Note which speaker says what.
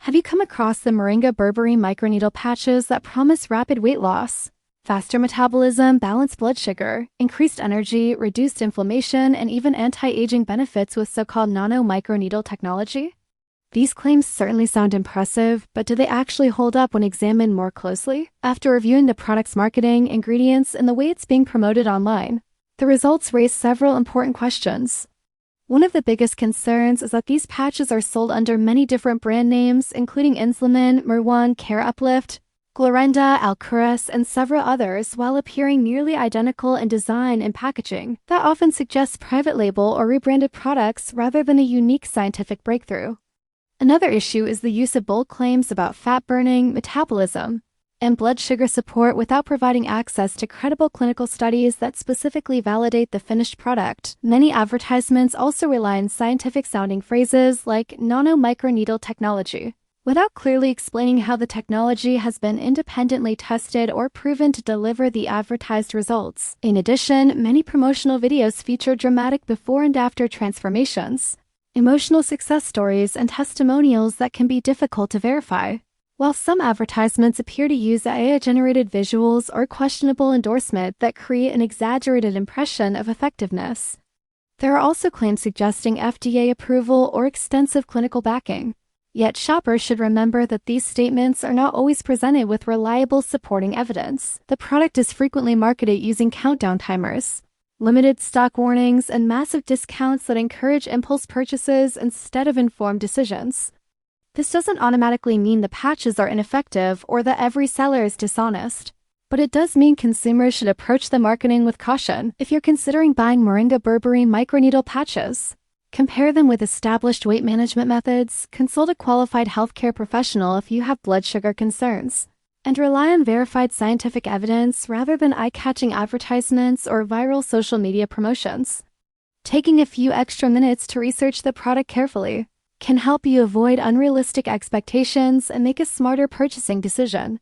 Speaker 1: Have you come across the Moringa Berberine Microneedle Patches that promise rapid weight loss, faster metabolism, balanced blood sugar, increased energy, reduced inflammation, and even anti-aging benefits with so-called nano-microneedle technology? These claims certainly sound impressive, but do they actually hold up when examined more closely? After reviewing the product's marketing, ingredients, and the way it's being promoted online, the results raise several important questions. One of the biggest concerns is that these patches are sold under many different brand names, including Insulin, Merwan, Care Uplift, Glorenda, Alcuras, and several others, while appearing nearly identical in design and packaging. That often suggests private label or rebranded products rather than a unique scientific breakthrough. Another issue is the use of bold claims about fat burning, metabolism, and blood sugar support without providing access to credible clinical studies that specifically validate the finished product. Many advertisements also rely on scientific-sounding phrases like nano-microneedle technology, without clearly explaining how the technology has been independently tested or proven to deliver the advertised results. In addition, many promotional videos feature dramatic before and after transformations, emotional success stories, and testimonials that can be difficult to verify. While some advertisements appear to use AI-generated visuals or questionable endorsement that create an exaggerated impression of effectiveness, there are also claims suggesting FDA approval or extensive clinical backing. Yet shoppers should remember that these statements are not always presented with reliable supporting evidence. The product is frequently marketed using countdown timers, limited stock warnings, and massive discounts that encourage impulse purchases instead of informed decisions. This doesn't automatically mean the patches are ineffective or that every seller is dishonest, but it does mean consumers should approach the marketing with caution. If you're considering buying Moringa Berberine Microneedle Patches, compare them with established weight management methods, consult a qualified healthcare professional if you have blood sugar concerns, and rely on verified scientific evidence rather than eye-catching advertisements or viral social media promotions. Taking a few extra minutes to research the product carefully can help you avoid unrealistic expectations and make a smarter purchasing decision.